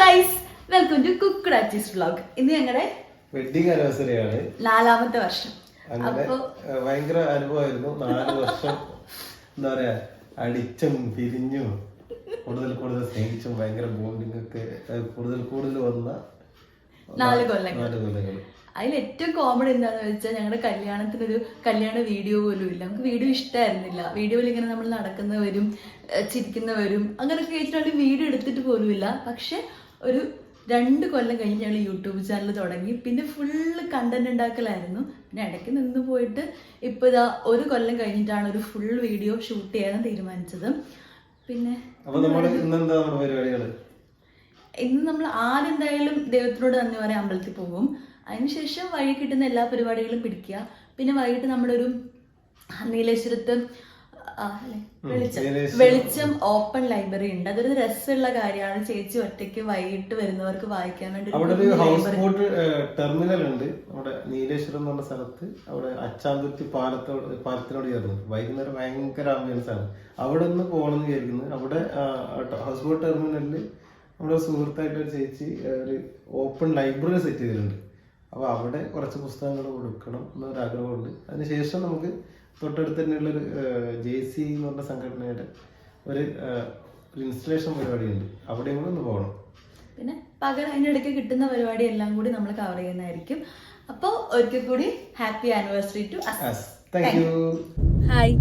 Guys, welcome to cooked artist vlog. ഇന്ന് ഞങ്ങളുടെ wedding anniversary ആണ്, 4ാമത്തെ വർഷം. അങ്ങനെ ഭയങ്കര അനുഭവമായിരുന്നു. 4 വർഷം എന്താ പറയാ, അടിച്ചും പിരിഞ്ഞും കൂടുതൽ കൂടുതൽ സ്നേഹിച്ചും ഭയങ്കര ബോണ്ടിങ് ഒക്കെ കൂടുതൽ വന്ന 4 കൊല്ലങ്ങൾ. അതിൽ ഏറ്റവും കോമഡി എന്താണെന്ന് വെച്ചാൽ ഞങ്ങളുടെ കല്യാണത്തിനൊരു കല്യാണ വീഡിയോ പോലും ഇല്ല. നമുക്ക് വീഡിയോ ഇഷ്ടമായിരുന്നില്ല. വീഡിയോയിൽ ഇങ്ങനെ നമ്മൾ നടക്കുന്നവരും ചിരിക്കുന്നവരും അങ്ങനെയൊക്കെ വെച്ചിട്ടുണ്ടെങ്കിൽ വീഡിയോ എടുത്തിട്ട് പോലുമില്ല. പക്ഷെ ഒരു 2 കൊല്ലം കഴിഞ്ഞ് ഞങ്ങൾ യൂട്യൂബ് ചാനൽ തുടങ്ങി. പിന്നെ ഫുള്ള് കണ്ടന്റ് ഉണ്ടാക്കലായിരുന്നു. പിന്നെ ഇടയ്ക്ക് നിന്ന് പോയിട്ട് ഇപ്പോൾ ഇതാ 1 കൊല്ലം കഴിഞ്ഞിട്ടാണ് ഒരു ഫുൾ വീഡിയോ ഷൂട്ട് ചെയ്യാൻ തീരുമാനിച്ചത്. പിന്നെ ഇന്ന് നമ്മൾ ആദ്യം എന്തായാലും ദൈവത്തിനോട് നന്ദി പറയാൻ അമ്പലത്തിൽ പോകും. അതിനുശേഷം വഴി കിട്ടുന്ന എല്ലാ പരിപാടികളും പിടിക്കുക. പിന്നെ വൈകിട്ട് നമ്മുടെ ഒരു നീലേശ്വരത്ത് വെളിച്ചം ഓപ്പൺ ലൈബ്രറി ഉണ്ട്. അതൊരു രസമുള്ള കാര്യമാണ്. ചേച്ചി ഒറ്റയ്ക്ക് വൈകിട്ട് വരുന്നവർക്ക് വായിക്കാൻ വേണ്ടി അവിടെ ഒരു ഹൗസ് ബോട്ട് ടെർമിനൽ ഉണ്ട്. അവിടെ നീലേശ്വരം എന്ന് പറഞ്ഞ സ്ഥലത്ത്, അവിടെ അച്ചാന്തുരുത്തി പാലത്തിനോട് ചേർന്ന് വൈകുന്നേരം ഭയങ്കര ആംബിയൻസ് ആണ്. അവിടെ നിന്ന് പോകണമെന്ന് വിചാരിക്കുന്നു. അവിടെ ഹൗസ് ബോട്ട് ടെർമിനലിൽ നമ്മുടെ സുഹൃത്തായിട്ട് ഒരു ചേച്ചി ഒരു ഓപ്പൺ ലൈബ്രറി സെറ്റ് ചെയ്തിട്ടുണ്ട്. അപ്പോൾ അവിടെ കുറച്ച് പുസ്തകങ്ങൾ കൊടുക്കണം എന്നൊരാഗ്രഹമുണ്ട്. അതിനുശേഷം നമുക്ക് തൊട്ടടുത്ത് തന്നെയുള്ളൊരു JC എന്ന് പറഞ്ഞ സംഘടനയുടെ ഒരു ഇൻസ്റ്റലേഷൻ പരിപാടിയുണ്ട്. അവിടെയും കൂടെ ഒന്ന് പോകണം. പിന്നെ പകരം അതിനിടയ്ക്ക് കിട്ടുന്ന പരിപാടി എല്ലാം കൂടി നമ്മൾ കവർ ചെയ്യുന്നതായിരിക്കും. അപ്പോൾ ഒരിക്കൽ കൂടി happy anniversary to us. Thank you. Hi.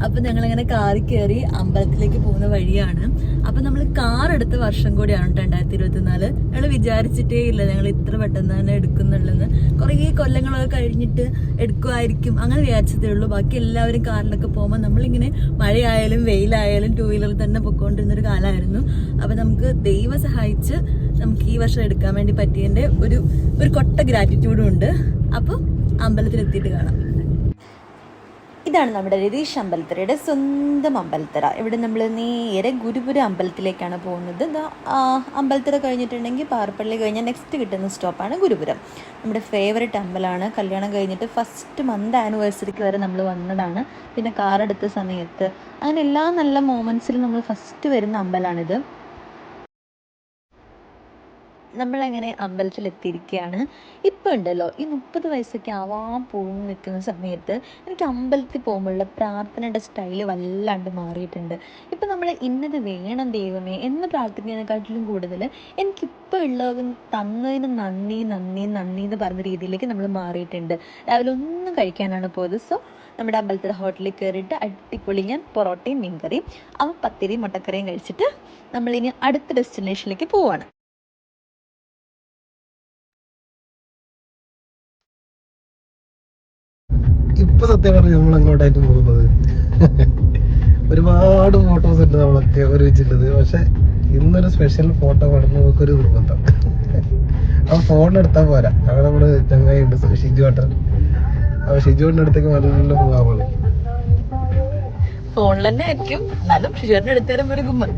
അപ്പം ഞങ്ങളിങ്ങനെ കാറിൽ കയറി അമ്പലത്തിലേക്ക് പോകുന്ന വഴിയാണ്. അപ്പം നമ്മൾ കാർ എടുത്ത വർഷം കൂടിയാണ് 2024. ഞങ്ങൾ വിചാരിച്ചിട്ടേ ഇല്ല ഞങ്ങൾ ഇത്ര പെട്ടെന്ന് തന്നെ എടുക്കുന്നുള്ളെന്ന്. കുറേ കൊല്ലങ്ങളൊക്കെ കഴിഞ്ഞിട്ട് എടുക്കുമായിരിക്കും അങ്ങനെ വിചാരിച്ചതേ ഉള്ളൂ. ബാക്കി എല്ലാവരും കാറിലൊക്കെ പോകുമ്പോൾ നമ്മളിങ്ങനെ മഴയായാലും വെയിലായാലും 2 വീലറിൽ തന്നെ പൊയ്ക്കൊണ്ടിരുന്നൊരു കാലമായിരുന്നു. അപ്പം നമുക്ക് ദൈവം സഹായിച്ച് നമുക്ക് ഈ വർഷം എടുക്കാൻ വേണ്ടി പറ്റിയതിൻ്റെ ഒരു കൊട്ട ഗ്രാറ്റിറ്റ്യൂഡും ഉണ്ട്. അപ്പം അമ്പലത്തിലെത്തിയിട്ട് കാണാം. ഇതാണ് നമ്മുടെ രതീഷ് അമ്പലത്തറയുടെ സ്വന്തം അമ്പലത്തറ. ഇവിടെ നമ്മൾ നേരെ ഗുരുപുരം അമ്പലത്തിലേക്കാണ് പോകുന്നത്. അമ്പലത്തറ കഴിഞ്ഞിട്ടുണ്ടെങ്കിൽ പാറപ്പള്ളി കഴിഞ്ഞാൽ നെക്സ്റ്റ് കിട്ടുന്ന സ്റ്റോപ്പാണ് ഗുരുപുരം. നമ്മുടെ ഫേവറേറ്റ് അമ്പലമാണ്. കല്യാണം കഴിഞ്ഞിട്ട് ഫസ്റ്റ് മന്ത് ആനിവേഴ്സറിക്ക് വരെ നമ്മൾ വന്നതാണ്. പിന്നെ കാർ എടുത്ത സമയത്ത് അങ്ങനെ എല്ലാ നല്ല മൊമെൻറ്റ്സിലും നമ്മൾ ഫസ്റ്റ് വരുന്ന അമ്പലമാണിത്. നമ്മളങ്ങനെ അമ്പലത്തിലെത്തിയിരിക്കുകയാണ്. ഇപ്പം ഉണ്ടല്ലോ, ഈ 30 വയസ്സൊക്കെ ആവാൻ പോകുന്ന നിൽക്കുന്ന സമയത്ത് എനിക്ക് അമ്പലത്തിൽ പോകുമ്പോഴുള്ള പ്രാർത്ഥനയുടെ സ്റ്റൈല് വല്ലാണ്ട് മാറിയിട്ടുണ്ട്. ഇപ്പം നമ്മൾ ഇന്നത് വേണം ദൈവമേ എന്ന് പ്രാർത്ഥിക്കുന്നതിനെക്കാട്ടിലും കൂടുതൽ എനിക്കിപ്പോൾ ഉള്ളത് തന്നതിന് നന്ദി നന്ദി നന്ദി എന്ന് പറഞ്ഞ രീതിയിലേക്ക് നമ്മൾ മാറിയിട്ടുണ്ട്. രാവിലെ ഒന്നും കഴിക്കാനാണ് പോയത്. സോ നമ്മുടെ അമ്പലത്തിലെ ഹോട്ടലിൽ കയറിയിട്ട് അടിപൊളി ഞാൻ പൊറോട്ടയും മീൻകറിയും പത്തിരിയും മുട്ടക്കറിയും കഴിച്ചിട്ട് നമ്മളിനി അടുത്ത ഡെസ്റ്റിനേഷനിലേക്ക് പോവാണ്. ഇപ്പൊ സത്യം പറഞ്ഞ നമ്മൾ അങ്ങോട്ടായിട്ട് പോകുന്നത് ഒരുപാട് ഫോട്ടോസ് ഉണ്ട് നമ്മളൊക്കെ ഒരുമിച്ചിട്ടത്. പക്ഷെ ഇന്നൊരു സ്പെഷ്യൽ ഫോട്ടോ വേണം നമുക്കൊരു നിർബന്ധം. ആ ഫോൺ എടുത്താൽ പോരാ. അവിടെ നമ്മള് ചങ്ങായി ഉണ്ട് ഷിജുവേട്ടൻ. അപ്പൊ ഷിജുവേട്ടൻ്റെ അടുത്തേക്ക് നല്ല പോകാവുള്ളൂ. ഫോണിൽ തന്നെ ആയിരിക്കും, എന്നാലും ഷിജുവേട്ടൻ്റെ അടുത്ത് തരുമ്പോൾ ഒരു ഗുമ്മ.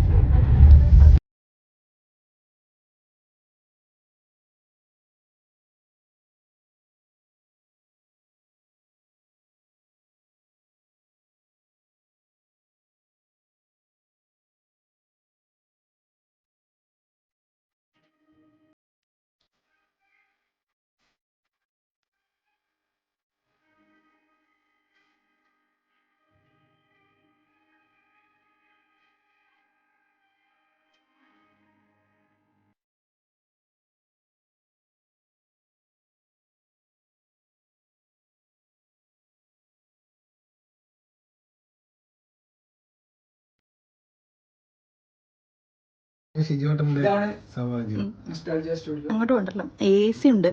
അങ്ങോട്ട് കൊണ്ടല്ലോ. AC ഉണ്ട്.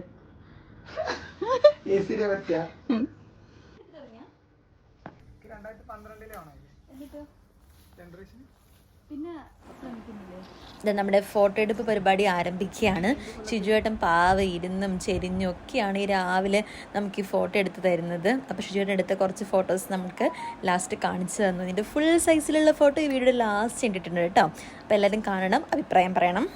നമ്മുടെ ഫോട്ടോ എടുപ്പ് പരിപാടി ആരംഭിക്കുകയാണ്. ഷിജുവേട്ടൻ പാവ ഇരുന്നും ചെരിഞ്ഞും ഒക്കെയാണ് ഈ രാവിലെ നമുക്ക് ഈ ഫോട്ടോ എടുത്ത് തരുന്നത്. അപ്പോൾ ഷിജുവേട്ടൻ എടുത്ത കുറച്ച് ഫോട്ടോസ് നമുക്ക് ലാസ്റ്റ് കാണിച്ചു തന്നു. ഇതിൻ്റെ ഫുൾ സൈസിലുള്ള ഫോട്ടോ ഈ വീഡിയോയുടെ ലാസ്റ്റ് ഇട്ടിട്ടുണ്ട് കേട്ടോ. അപ്പോൾ എല്ലാവരും കാണണം, അഭിപ്രായം പറയണം.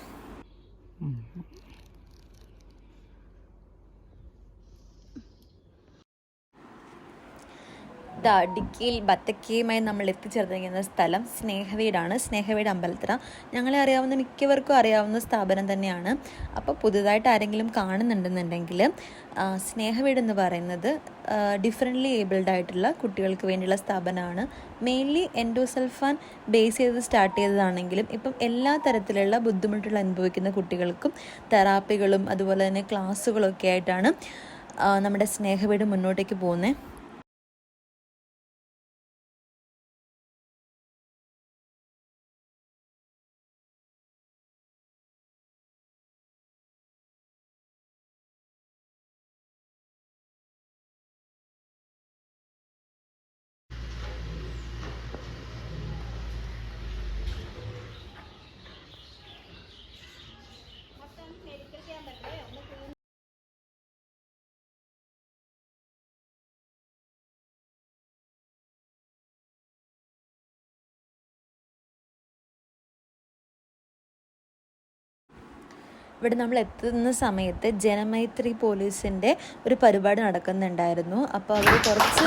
ഇടുക്കിയിൽ ബത്തക്കയുമായി നമ്മൾ എത്തിച്ചേർന്നിരിക്കുന്ന സ്ഥലം സ്നേഹവീടാണ്. സ്നേഹവീട് അമ്പലത്തറ ഞങ്ങളെ അറിയാവുന്ന മിക്കവർക്കും അറിയാവുന്ന സ്ഥാപനം തന്നെയാണ്. അപ്പോൾ പുതുതായിട്ട് ആരെങ്കിലും കാണുന്നുണ്ടെന്നുണ്ടെങ്കിൽ സ്നേഹവീട് എന്ന് പറയുന്നത് ഡിഫറെൻ്റ്ലി ഏബിൾഡ് ആയിട്ടുള്ള കുട്ടികൾക്ക് വേണ്ടിയുള്ള സ്ഥാപനമാണ്. മെയിൻലി എൻഡോസൾഫാൻ ബേസ് ചെയ്ത് സ്റ്റാർട്ട് ചെയ്തതാണെങ്കിലും ഇപ്പം എല്ലാ തരത്തിലുള്ള ബുദ്ധിമുട്ടുകൾ അനുഭവിക്കുന്ന കുട്ടികൾക്കും തെറാപ്പികളും അതുപോലെ തന്നെ ക്ലാസ്സുകളൊക്കെ ആയിട്ടാണ് നമ്മുടെ സ്നേഹവീട് മുന്നോട്ടേക്ക് പോകുന്നത്. ഇവിടെ നമ്മൾ എത്തുന്ന സമയത്ത് ജനമൈത്രി പോലീസിൻ്റെ ഒരു പരിപാടി നടക്കുന്നുണ്ടായിരുന്നു. അപ്പോൾ അവർ കുറച്ച്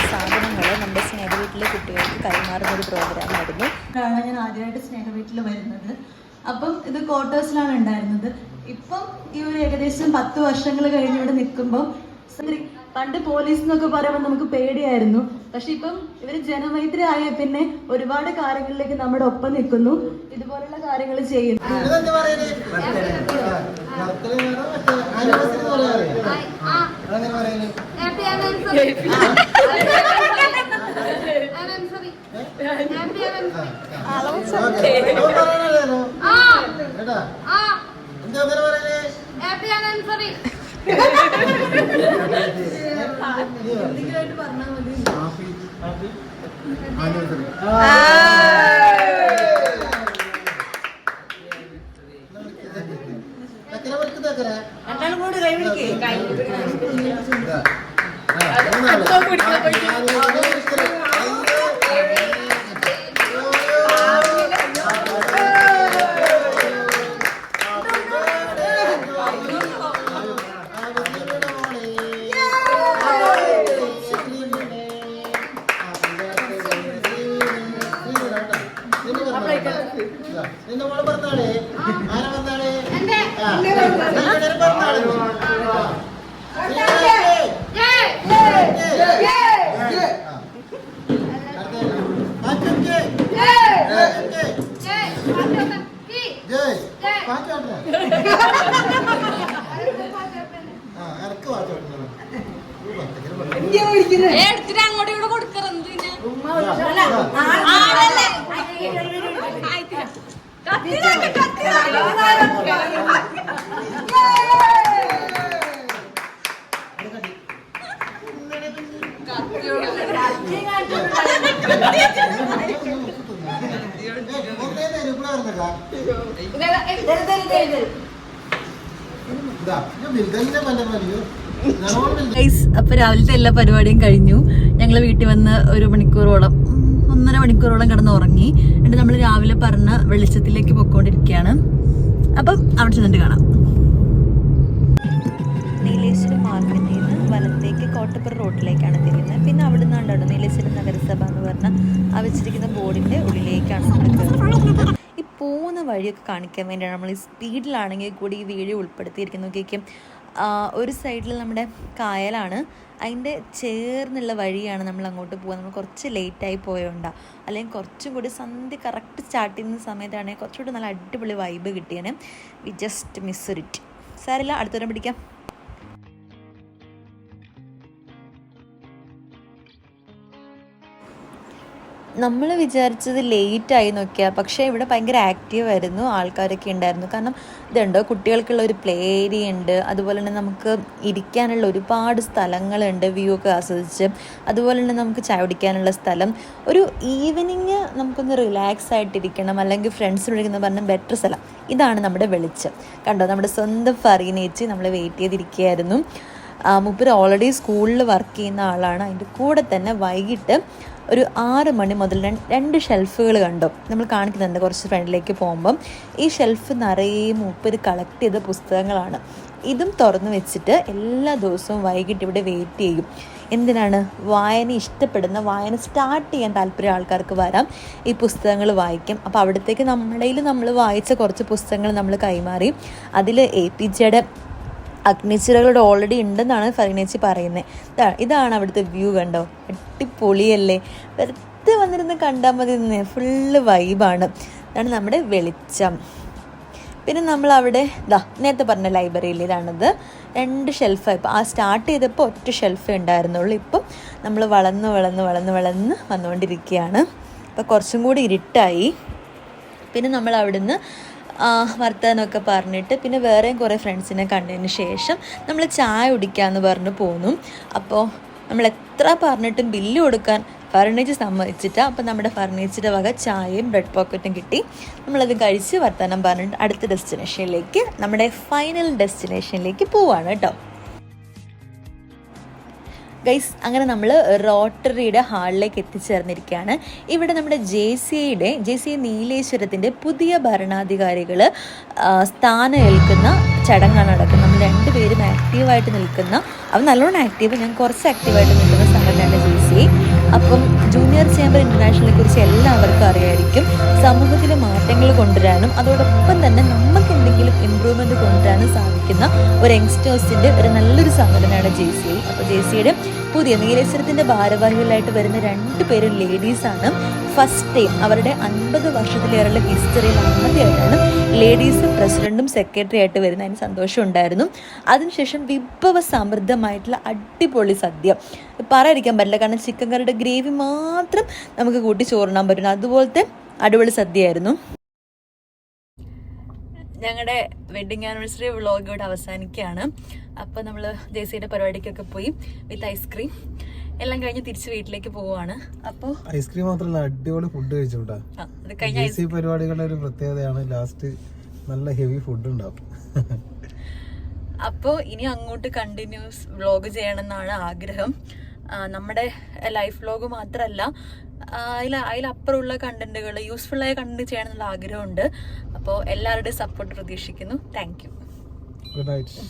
സാധനങ്ങൾ നമ്മുടെ സ്നേഹവീട്ടിലെ കുട്ടികൾക്ക് കൈമാറുന്ന ഒരു പ്രോഗ്രാമായിരുന്നു. ഞാൻ ആദ്യമായിട്ട് സ്നേഹവീട്ടിൽ വരുന്നത്. അപ്പം ഇത് ക്വാർട്ടേഴ്സിലാണ് ഉണ്ടായിരുന്നത്. ഇപ്പം ഈ ഒരു ഏകദേശം 10 വർഷങ്ങൾ കഴിഞ്ഞ് ഇവിടെ നിൽക്കുമ്പോൾ പണ്ട് പോലീസ് എന്നൊക്കെ പറയുമ്പോൾ നമുക്ക് പേടിയായിരുന്നു. പക്ഷെ ഇപ്പം ഇവര് ജനമൈത്രി ആയ പിന്നെ ഒരുപാട് കാര്യങ്ങളിലേക്ക് നമ്മുടെ ഒപ്പം നിൽക്കുന്നു, ഇതുപോലുള്ള കാര്യങ്ങൾ ചെയ്യുന്നു. എന്തെങ്കിലുമായിട്ട് പറഞ്ഞാൽ മതി. അങ്ങോട്ട് ഇവിടെ കൊടുക്കറ അപ്പൊ രാവിലത്തെ എല്ലാ പരിപാടിയും കഴിഞ്ഞു. ഞങ്ങള് വീട്ടിൽ വന്ന് 1 മണിക്കൂറോളം 1.5 മണിക്കൂറോളം കിടന്നുറങ്ങി. എന്നിട്ട് നമ്മൾ രാവിലെ പറഞ്ഞ വെളിച്ചത്തിലേക്ക് പൊക്കോണ്ടിരിക്കുകയാണ്. അപ്പം അവിടെ ചെന്നിട്ട് കാണാം. നീലേശ്വരം മാർക്കറ്റിൽ നിന്ന് വലത്തേക്ക് കോട്ടപ്പുറ റോഡിലേക്കാണ് തിരിയുന്നത്. പിന്നെ അവിടെ നിന്നാണ്ടോ നീലേശ്വരം നഗരസഭ എന്ന് പറഞ്ഞ ആ വെച്ചിരിക്കുന്ന ബോർഡിന്റെ ഉള്ളിലേക്കാണ് നമ്മൾ കയറുന്നത്. ഈ പോകുന്ന വഴിയൊക്കെ കാണിക്കാൻ വേണ്ടിയാണ് നമ്മൾ ഈ സ്പീഡിലാണെങ്കിൽ കൂടി ഈ വീഡിയോ ഉൾപ്പെടുത്തിയിരിക്കുന്നത്. നോക്കിയേക്കും, ഒരു സൈഡിൽ നമ്മുടെ കായലാണ്, അതിൻ്റെ ചേർന്നുള്ള വഴിയാണ് നമ്മൾ അങ്ങോട്ട് പോകുക. നമ്മൾ കുറച്ച് ലേറ്റായി പോയോണ്ടാണ്, അല്ലെങ്കിൽ കുറച്ചും കൂടി സന്ധ്യ കറക്റ്റ് സ്റ്റാർട്ട് ചെയ്യുന്ന സമയത്താണെങ്കിൽ കുറച്ചുകൂടി നല്ല അടിപൊളി വൈബ് കിട്ടിയേനെ. We just miss it. സാരില്ല, അടുത്തവരെ പിടിക്കാം. നമ്മൾ വിചാരിച്ചത് ലേറ്റായി നോക്കിയാൽ, പക്ഷേ ഇവിടെ ഭയങ്കര ആക്റ്റീവ് ആയിരുന്നു, ആൾക്കാരൊക്കെ ഉണ്ടായിരുന്നു. കാരണം ഇതുണ്ടോ, കുട്ടികൾക്കുള്ള ഒരു പ്ലേ ഏരിയ ഉണ്ട്, അതുപോലെ തന്നെ നമുക്ക് ഇരിക്കാനുള്ള ഒരുപാട് സ്ഥലങ്ങളുണ്ട്, വ്യൂ ഒക്കെ ആസ്വദിച്ച്. അതുപോലെ തന്നെ നമുക്ക് ചായ കുടിക്കാനുള്ള സ്ഥലം. ഒരു ഈവനിങ് നമുക്കൊന്ന് റിലാക്സ് ആയിട്ടിരിക്കണം, അല്ലെങ്കിൽ ഫ്രണ്ട്സ് വിളിക്കുന്ന പറഞ്ഞാൽ ബെറ്റർ സ്ഥലം. ഇതാണ് നമ്മുടെ വെളിച്ചം. കണ്ടോ, നമ്മുടെ സ്വന്തം ഫറീനേച്ചി നമ്മൾ വെയിറ്റ് ചെയ്തിരിക്കുകയായിരുന്നു. മൂപ്പര് ഓൾറെഡി സ്കൂളിൽ വർക്ക് ചെയ്യുന്ന ആളാണ്. അതിൻ്റെ കൂടെ തന്നെ വൈകിട്ട് ഒരു 6 മണി മുതൽ 2 ഷെൽഫുകൾ കണ്ടു നമ്മൾ കാണിക്കുന്നുണ്ട് കുറച്ച് ഫ്രണ്ടിലേക്ക് പോകുമ്പം. ഈ ഷെൽഫ് നിറയെ മൂപ്പര് കളക്ട് ചെയ്ത പുസ്തകങ്ങളാണ്. ഇതും തുറന്നു വെച്ചിട്ട് എല്ലാ ദിവസവും വൈകിട്ട് ഇവിടെ വെയിറ്റ് ചെയ്യും. എന്തിനാണ് വായന ഇഷ്ടപ്പെടുന്ന, വായന സ്റ്റാർട്ട് ചെയ്യാൻ താല്പര്യം ആൾക്കാർക്ക് വരാം, ഈ പുസ്തകങ്ങൾ വായിക്കും. അപ്പോൾ അവിടത്തേക്ക് നമ്മൾ വായിച്ച കുറച്ച് പുസ്തകങ്ങൾ നമ്മൾ കൈമാറി. അതിൽ APJയുടെ അഗ്നിച്ചിറകളുടെ ഓൾറെഡി ഉണ്ടെന്നാണ് ഫരീനേച്ചി പറയുന്നത്. ഇതാണ് അവിടുത്തെ വ്യൂ, കണ്ടോ, അടിപൊളിയല്ലേ. വെറുതെ വന്നിരുന്ന് കണ്ടാൽ മതി, ഫുള്ള് വൈബാണ്. ഇതാണ് നമ്മുടെ വെളിച്ചം. പിന്നെ നമ്മളവിടെ നേരത്തെ പറഞ്ഞ ലൈബ്രറിയിൽ ഇതാണിത്. 2 ഷെൽഫാണ്. ഇപ്പോൾ ആ സ്റ്റാർട്ട് ചെയ്തപ്പോൾ ഒറ്റ ഷെൽഫേ ഉണ്ടായിരുന്നുള്ളൂ. ഇപ്പം നമ്മൾ വളർന്ന് വന്നുകൊണ്ടിരിക്കുകയാണ്. അപ്പോൾ കുറച്ചും കൂടി ഇരുട്ടായി. പിന്നെ നമ്മൾ അവിടുന്ന് വർത്തമാനമൊക്കെ പറഞ്ഞിട്ട് പിന്നെ വേറെയും കുറേ ഫ്രണ്ട്സിനെ കണ്ടതിന് ശേഷം നമ്മൾ ചായ കുടിക്കാമെന്ന് പറഞ്ഞ് പോന്നു. അപ്പോൾ നമ്മൾ എത്ര പറഞ്ഞിട്ടും ബില്ല് കൊടുക്കാൻ ഫർണിച്ചർ സമ്മതിച്ചിട്ടാണ്. അപ്പം നമ്മുടെ ഫർണിച്ചറിൻ്റെ വക ചായയും ബ്രെഡ് പോക്കറ്റും കിട്ടി. നമ്മളത് കഴിച്ച് വർത്തമാനം പറഞ്ഞിട്ട് അടുത്ത ഡെസ്റ്റിനേഷനിലേക്ക്, നമ്മുടെ ഫൈനൽ ഡെസ്റ്റിനേഷനിലേക്ക് പോവാണ് കേട്ടോ ഗൈസ്. അങ്ങനെ നമ്മൾ റോട്ടറിയുടെ ഹാളിലേക്ക് എത്തിച്ചേർന്നിരിക്കുകയാണ്. ഇവിടെ നമ്മുടെ JCI നീലേശ്വരത്തിൻ്റെ പുതിയ ഭരണാധികാരികൾ സ്ഥാനം ഏൽക്കുന്ന ചടങ്ങാണ് നടക്കുന്നത്. നമ്മൾ 2 പേരും ആക്റ്റീവായിട്ട് നിൽക്കുന്ന, അവൻ നല്ലോണം ആക്റ്റീവ്, ഞാൻ കുറച്ച് ആക്റ്റീവായിട്ട് നിൽക്കുന്ന സംഘടനയാണ് JCI. അപ്പം ജൂനിയർ ചേംബർ ഇൻ്റർനാഷണലിനെ കുറിച്ച് എല്ലാവർക്കും അറിയായിരിക്കും. സമൂഹത്തിൽ മാറ്റങ്ങൾ കൊണ്ടുവരാനും അതോടൊപ്പം തന്നെ നമുക്ക് എന്തെങ്കിലും ഇമ്പ്രൂവ്മെൻറ്റ് കൊണ്ടുവരാനും സാധിക്കുന്ന ഒരു യങ്സ്റ്റേഴ്സിൻ്റെ ഒരു നല്ലൊരു സംഘടനയാണ് JCI. അപ്പോൾ JCIയുടെ പുതിയ നീലേശ്വരത്തിൻ്റെ ഭാരവാഹികളായിട്ട് വരുന്ന 2 പേരും ലേഡീസാണ്. ഫസ്റ്റ് ടൈം അവരുടെ 50 വർഷത്തിലേറെ ഹിസ്റ്ററിയിൽ ആദ്യമായിട്ടാണ് ലേഡീസ് പ്രസിഡൻറ്റും സെക്രട്ടറി ആയിട്ട് വരുന്ന. അതിന് സന്തോഷം ഉണ്ടായിരുന്നു. അതിനുശേഷം വിഭവ സമൃദ്ധമായിട്ടുള്ള അടിപൊളി സദ്യ പറയാതിരിക്കാൻ പറ്റില്ല. കാരണം ചിക്കൻ കറിയുടെ ഗ്രേവി മാത്രം നമുക്ക് കൂട്ടി ചോറിനാൻ പറ്റുന്നു. അതുപോലത്തെ അടിപൊളി സദ്യയായിരുന്നു. ഞങ്ങളുടെ വെഡിങ് ആനിവേഴ്സറി വ്ളോഗ് ഇവിടെ അവസാനിക്കുകയാണ്. അപ്പോൾ നമ്മൾ JCIയുടെ പരിപാടിക്കൊക്കെ പോയി വിത്ത് ഐസ്ക്രീം എല്ലാം കഴിഞ്ഞ് തിരിച്ച് വീട്ടിലേക്ക് പോവുകയാണ്. അപ്പോൾ ഐസ്ക്രീം മാത്രമല്ല, അടിപൊളി ഫുഡ് കഴിച്ചോട്ടാ. JCI പരിപാടികളുടെ ഒരു പ്രത്യേകതയാണ്, ലാസ്റ്റ് നല്ല ഹെവി ഫുഡ് ഉണ്ടാവും. അപ്പോൾ ഇനി അങ്ങോട്ട് കണ്ടിന്യൂസ് വ്ളോഗ് ചെയ്യണമെന്നാണ് ആഗ്രഹം. നമ്മുടെ ലൈഫ് വ്ളോഗ് മാത്രമല്ല, അതിലപ്പുറമുള്ള കണ്ടന്റുകൾ, യൂസ്ഫുള്ളായ കണ്ടന്റ് ചെയ്യണമെന്നുള്ള ആഗ്രഹമുണ്ട്. അപ്പോൾ എല്ലാവരുടെയും സപ്പോർട്ട് പ്രതീക്ഷിക്കുന്നു. Thank you. Good night.